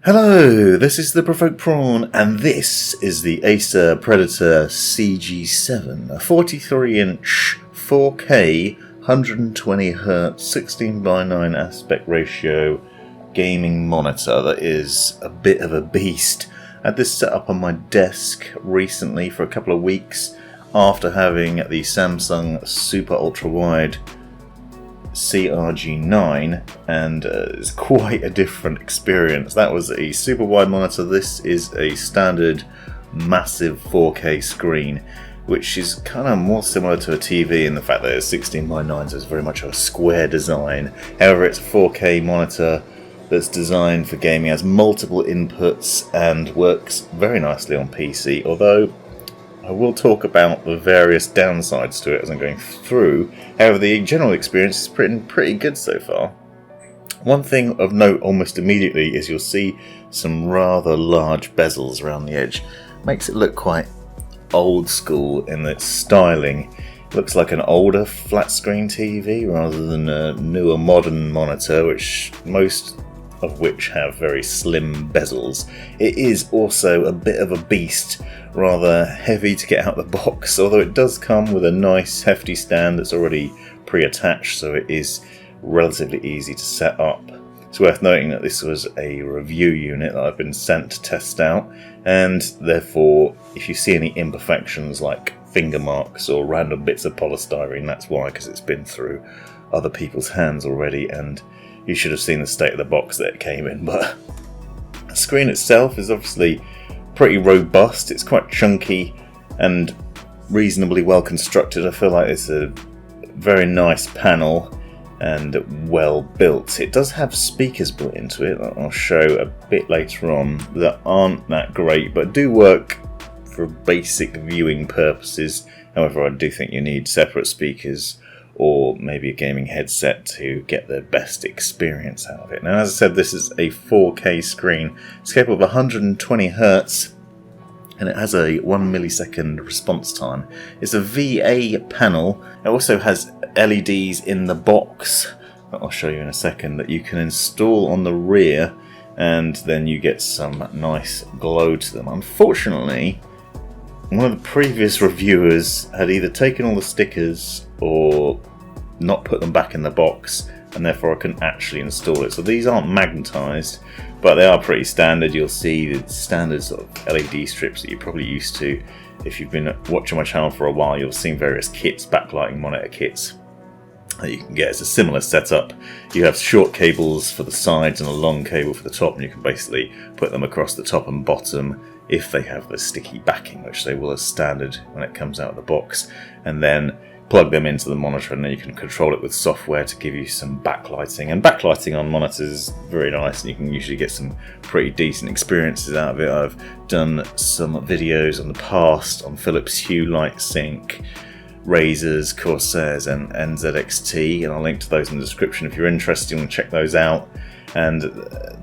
Hello, this is the Provoked Prawn, and this is the Acer Predator CG7, a 43-inch 4K 120Hz 16:9 aspect ratio gaming monitor that is a bit of a beast. I had this set up on my desk recently for a couple of weeks after having the Samsung Super Ultra Wide CRG9, and it's quite a different experience. That was a super wide monitor. This is a standard massive 4K screen, which is kind of more similar to a TV in the fact that it's 16:9, so it's very much a square design. However, it's a 4K monitor that's designed for gaming, has multiple inputs and works very nicely on PC, although I will talk about the various downsides to it as I'm going through. However, the general experience is pretty good so far. One thing of note almost immediately is you'll see some rather large bezels around the edge. Makes it look quite old school in its styling. It looks like an older flat screen TV rather than a newer modern monitor, most of which have very slim bezels. It is also a bit of a beast, rather heavy to get out of the box, although it does come with a nice hefty stand that's already pre-attached, so it is relatively easy to set up. It's worth noting that this was a review unit that I've been sent to test out, and therefore if you see any imperfections like finger marks or random bits of polystyrene, that's why, because it's been through other people's hands already, and you should have seen the state of the box that it came in. But the screen itself is obviously pretty robust. It's quite chunky and reasonably well constructed. I feel like it's a very nice panel and well built. It does have speakers built into it that I'll show a bit later on that aren't that great but do work for basic viewing purposes. However, I do think you need separate speakers or maybe a gaming headset to get the best experience out of it. Now, as I said, this is a 4K screen. It's capable of 120 Hz, and it has a 1 millisecond response time. It's a VA panel. It also has LEDs in the box that I'll show you in a second that you can install on the rear, and then you get some nice glow to them. Unfortunately, one of the previous reviewers had either taken all the stickers or not put them back in the box, and therefore I couldn't actually install it. So these aren't magnetized, but they are pretty standard. You'll see the standard sort of LED strips that you're probably used to. If you've been watching my channel for a while, you'll have seen various kits, backlighting monitor kits that you can get. It's a similar setup. You have short cables for the sides and a long cable for the top, and you can basically put them across the top and bottom if they have the sticky backing, which they will as standard when it comes out of the box, and then plug them into the monitor, and then you can control it with software to give you some backlighting. And backlighting on monitors is very nice, and you can usually get some pretty decent experiences out of it. I've done some videos in the past on Philips Hue Light Sync, Razors, Corsairs and NZXT, and I'll link to those in the description if you're interested. You want to check those out, and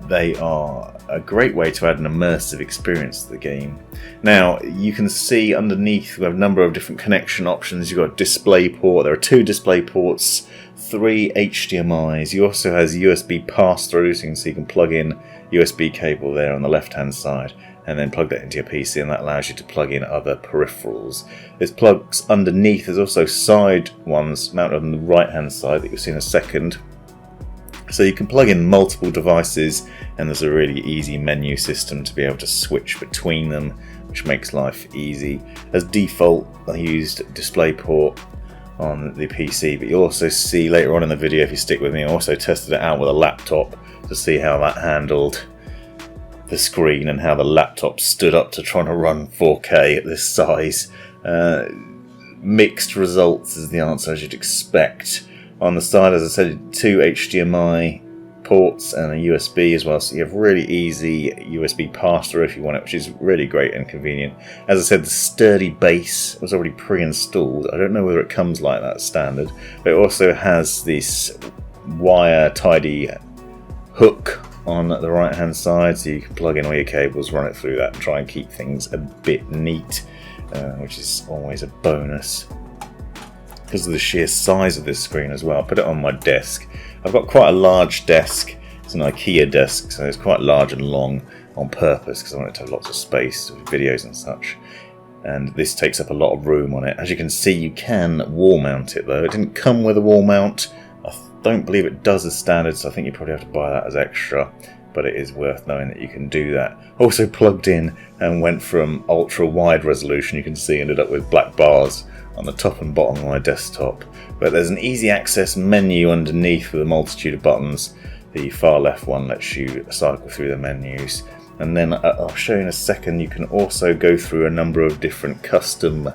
they are a great way to add an immersive experience to the game. Now, you can see underneath we have a number of different connection options. You've got a display port. There are 2 display ports, 3 HDMIs. You also has USB pass-through, so you can plug in USB cable there on the left-hand side and then plug that into your PC, and that allows you to plug in other peripherals. There's plugs underneath. There's also side ones mounted on the right-hand side that you'll see in a second. So you can plug in multiple devices, and there's a really easy menu system to be able to switch between them, which makes life easy. As default, I used DisplayPort on the PC, but you'll also see later on in the video, if you stick with me, I also tested it out with a laptop to see how that handled the screen and how the laptop stood up to trying to run 4K at this size. Mixed results is the answer, as you'd expect. On the side, as I said, 2 HDMI ports and a USB as well, so you have really easy USB pass-through if you want it, which is really great and convenient. As I said, the sturdy base was already pre-installed. I don't know whether it comes like that standard, but it also has this wire tidy hook on the right hand side, so you can plug in all your cables, run it through that, and try and keep things a bit neat, which is always a bonus. Because of the sheer size of this screen as well, I put it on my desk. I've got quite a large desk, so It's an IKEA desk, so it's quite large and long on purpose because I want it to have lots of space with videos and such. And this takes up a lot of room on it. As you can see, you can wall mount it though. It didn't come with a wall mount. I don't believe it does as standard, so I think you probably have to buy that as extra. But it is worth knowing that you can do that. Also plugged in and went from ultra wide resolution, you can see, ended up with black bars on the top and bottom of my desktop. But there's an easy access menu underneath with a multitude of buttons. The far left one lets you cycle through the menus. And then I'll show you in a second, you can also go through a number of different custom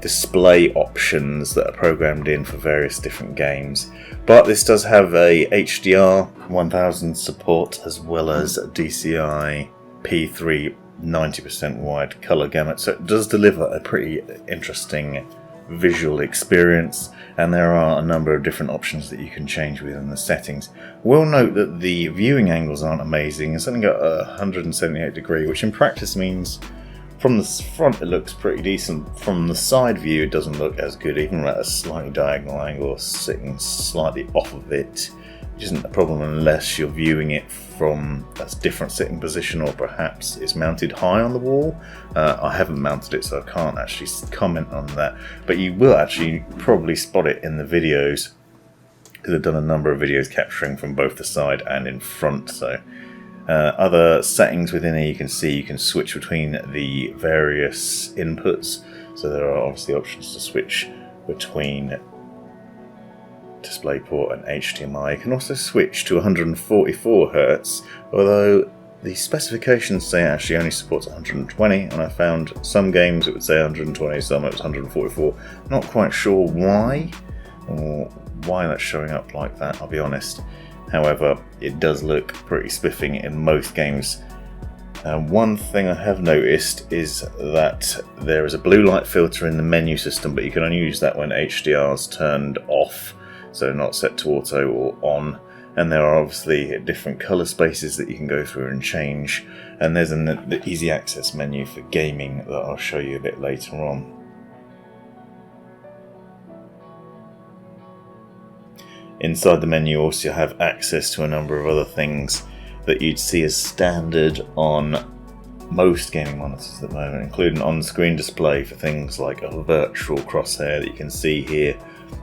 display options that are programmed in for various different games. But this does have a HDR 1000 support as well as DCI P3 90% wide color gamut, so it does deliver a pretty interesting visual experience, and there are a number of different options that you can change within the settings. We'll note that the viewing angles aren't amazing. It's only got a 178 degree, which in practice means from the front it looks pretty decent. From the side view it doesn't look as good, even at a slightly diagonal angle or sitting slightly off of it, which isn't a problem unless you're viewing it from a different sitting position, or perhaps it's mounted high on the wall. I haven't mounted it, so I can't actually comment on that, but you will actually probably spot it in the videos because I've done a number of videos capturing from both the side and in front. So other settings within here, you can see you can switch between the various inputs, so there are obviously options to switch between DisplayPort and HDMI. You can also switch to 144 Hz, although the specifications say it actually only supports 120, and I found some games it would say 120, some it was 144. Not quite sure why, or why that's showing up like that, I'll be honest. However, it does look pretty spiffing in most games. One thing I have noticed is that there is a blue light filter in the menu system, but you can only use that when HDR is turned off, so not set to auto or on. And there are obviously different color spaces that you can go through and change. And there's the easy access menu for gaming that I'll show you a bit later on. Inside the menu also have access to a number of other things that you'd see as standard on most gaming monitors at the moment, including on-screen display for things like a virtual crosshair that you can see here,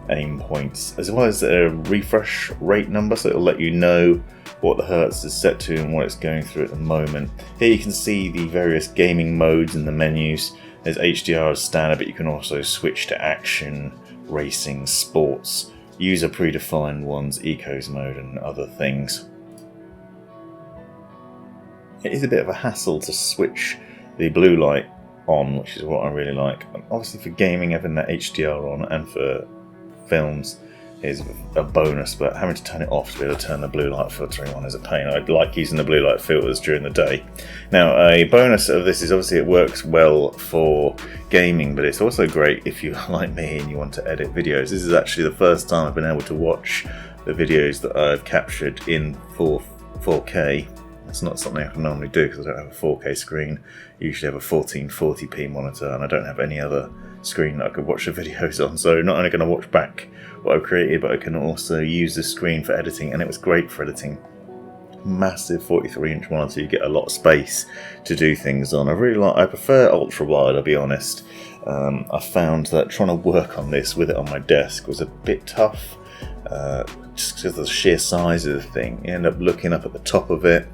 aim points, as well as a refresh rate number, so it'll let you know what the hertz is set to and what it's going through at the moment. Here you can see the various gaming modes in the menus. There's HDR as standard, but you can also switch to action, racing, sports, user predefined ones, ecos mode and other things. It is a bit of a hassle to switch the blue light on, which is what I really like. Obviously for gaming, having that HDR on and for films is a bonus, but having to turn it off to be able to turn the blue light filtering on is a pain. I like using the blue light filters during the day. Now, a bonus of this is obviously it works well for gaming, but it's also great if you're like me and you want to edit videos. This is actually the first time I've been able to watch the videos that I've captured in 4K. It's not something I can normally do because I don't have a 4K screen. I usually have a 1440p monitor, and I don't have any other screen that I could watch the videos on. So not only can I watch back what I've created, but I can also use this screen for editing, and it was great for editing. Massive 43-inch monitor, you get a lot of space to do things on. I prefer ultra wide, I'll be honest. I found that trying to work on this with it on my desk was a bit tough, just because of the sheer size of the thing. You end up looking up at the top of it.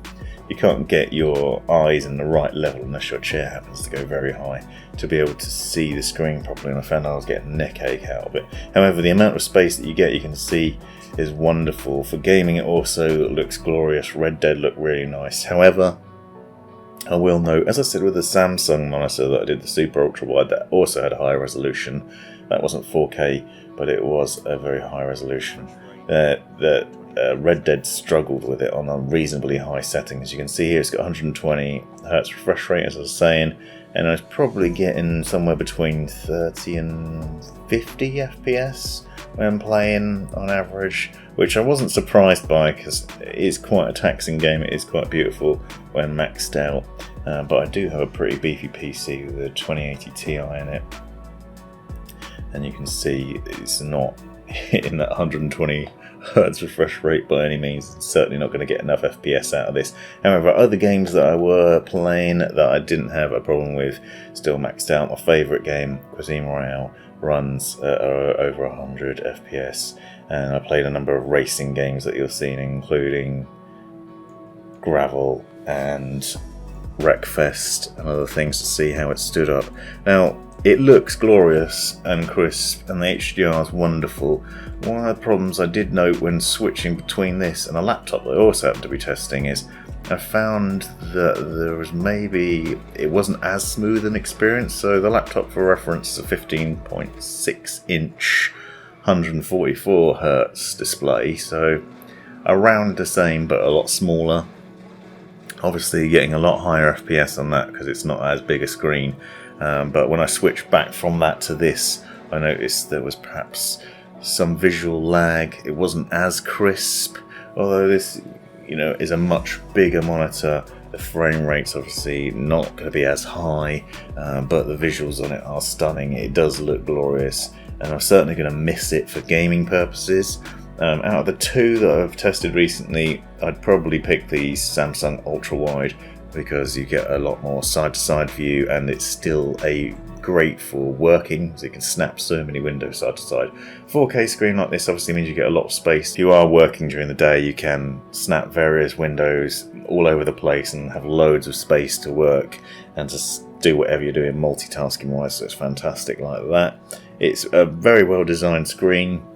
You can't get your eyes in the right level unless your chair happens to go very high to be able to see the screen properly, and I found I was getting neck ache out of it. However, the amount of space that you get, you can see, is wonderful. For gaming it also looks glorious. Red Dead looked really nice. However, I will note, as I said with the Samsung monitor that I did, the super ultra wide, that also had a high resolution. That wasn't 4K, but it was a very high resolution. Red Dead struggled with it on a reasonably high setting. As you can see here, it's got 120 Hz refresh rate, as I was saying, and I was probably getting somewhere between 30 and 50 FPS when playing on average, which I wasn't surprised by because it is quite a taxing game. It is quite beautiful when maxed out, but I do have a pretty beefy PC with a 2080 Ti in it, and you can see it's not hitting that 120 Hertz refresh rate by any means. Certainly not going to get enough FPS out of this. However, other games that I were playing that I didn't have a problem with still maxed out. My favourite game, Cuisine Royale, runs over 100 FPS, and I played a number of racing games that you've seen, including Gravel and Wreckfest and other things, to see how it stood up. Now, it looks glorious and crisp, and the HDR is wonderful. One of the problems I did note when switching between this and a laptop that I also happened to be testing is I found that there was it wasn't as smooth an experience. So the laptop, for reference, is a 15.6 inch 144 Hz display, so around the same but a lot smaller. Obviously getting a lot higher FPS on that because it's not as big a screen. But when I switched back from that to this, I noticed there was perhaps some visual lag. It wasn't as crisp, although this, is a much bigger monitor. The frame rate's obviously not going to be as high, but the visuals on it are stunning. It does look glorious, and I'm certainly going to miss it for gaming purposes. Out of the two that I've tested recently, I'd probably pick the Samsung Ultra Wide, because you get a lot more side-to-side view, and it's still great for working, so you can snap so many windows side to side. 4K screen like this obviously means you get a lot of space. If you are working during the day, you can snap various windows all over the place and have loads of space to work and just do whatever you're doing multitasking wise, so it's fantastic like that. It's a very well designed screen.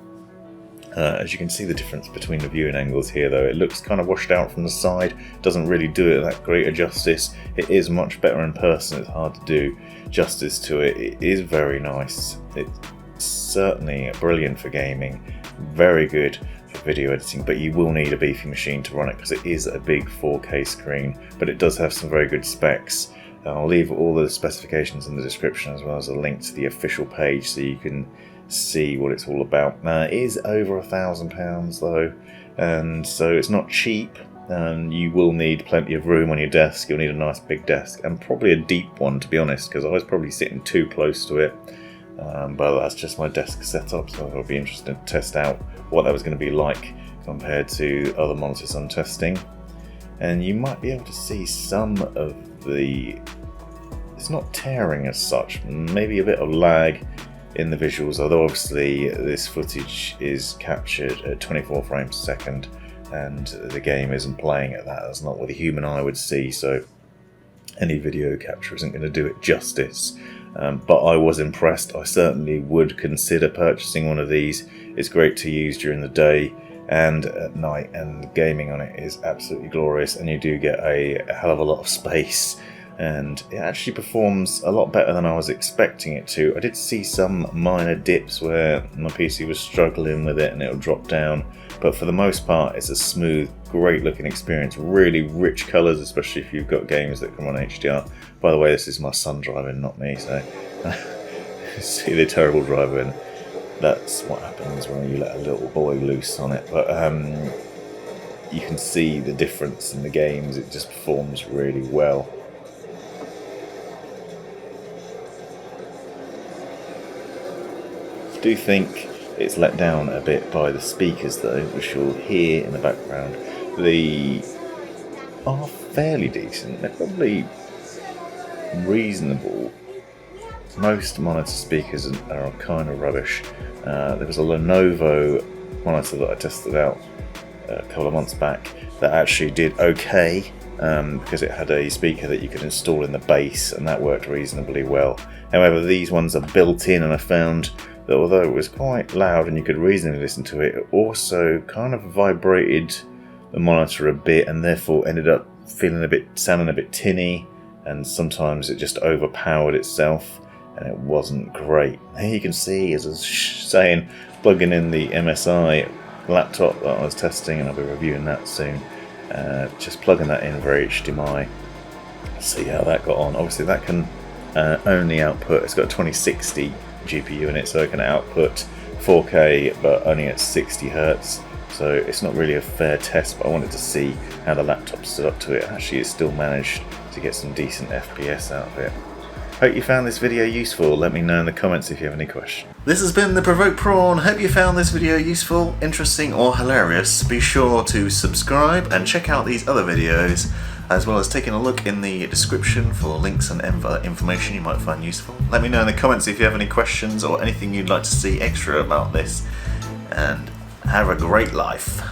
As you can see the difference between the viewing angles here, though, it looks kind of washed out from the side, doesn't really do it that great a justice. It is much better in person, it's hard to do justice to it. It is very nice. It's certainly brilliant for gaming, very good for video editing, but you will need a beefy machine to run it because it is a big 4K screen, but it does have some very good specs. I'll leave all the specifications in the description, as well as a link to the official page so you can see what it's all about. It is over £1,000 though, and so it's not cheap, and you will need plenty of room on your desk. You'll need a nice big desk, and probably a deep one, to be honest, because I was probably sitting too close to it, but that's just my desk setup, so it'll be interesting to test out what that was going to be like compared to other monitors I'm testing. And you might be able to see some of it's not tearing as such, maybe a bit of lag in the visuals, although obviously this footage is captured at 24 frames a second, and the game isn't playing at that. That's not what the human eye would see, so any video capture isn't going to do it justice. But I was impressed. I certainly would consider purchasing one of these. It's great to use during the day and at night, and the gaming on it is absolutely glorious, and you do get a hell of a lot of space, and it actually performs a lot better than I was expecting it to. I did see some minor dips where my PC was struggling with it and it'll drop down, but for the most part it's a smooth, great looking experience. Really rich colours, especially if you've got games that can run HDR. By the way, this is my son driving, not me, so see the terrible driving. That's what happens when you let a little boy loose on it. But you can see the difference in the games. It just performs really well. I do think it's let down a bit by the speakers, though, which you'll hear in the background. They are fairly decent. They're probably reasonable. Most monitor speakers are kind of rubbish. There was a Lenovo monitor that I tested out a couple of months back that actually did okay, because it had a speaker that you could install in the base, and that worked reasonably well. However, these ones are built in, and I found that although it was quite loud and you could reasonably listen to it, it also kind of vibrated the monitor a bit, and therefore ended up sounding a bit tinny, and sometimes it just overpowered itself, and it wasn't great. Here you can see, as I was saying, plugging in the MSI laptop that I was testing, and I'll be reviewing that soon. Just plugging that in for HDMI, see how that got on. Obviously that can only output, it's got a 2060 GPU in it, so it can output 4K but only at 60 Hz, so it's not really a fair test, but I wanted to see how the laptop stood up to it. Actually, it still managed to get some decent FPS out of it. Hope you found this video useful. Let me know in the comments if you have any questions. This has been the Provoked Prawn. Hope you found this video useful, interesting or hilarious. Be sure to subscribe and check out these other videos, as well as taking a look in the description for links and other information you might find useful. Let me know in the comments if you have any questions or anything you'd like to see extra about this, and have a great life.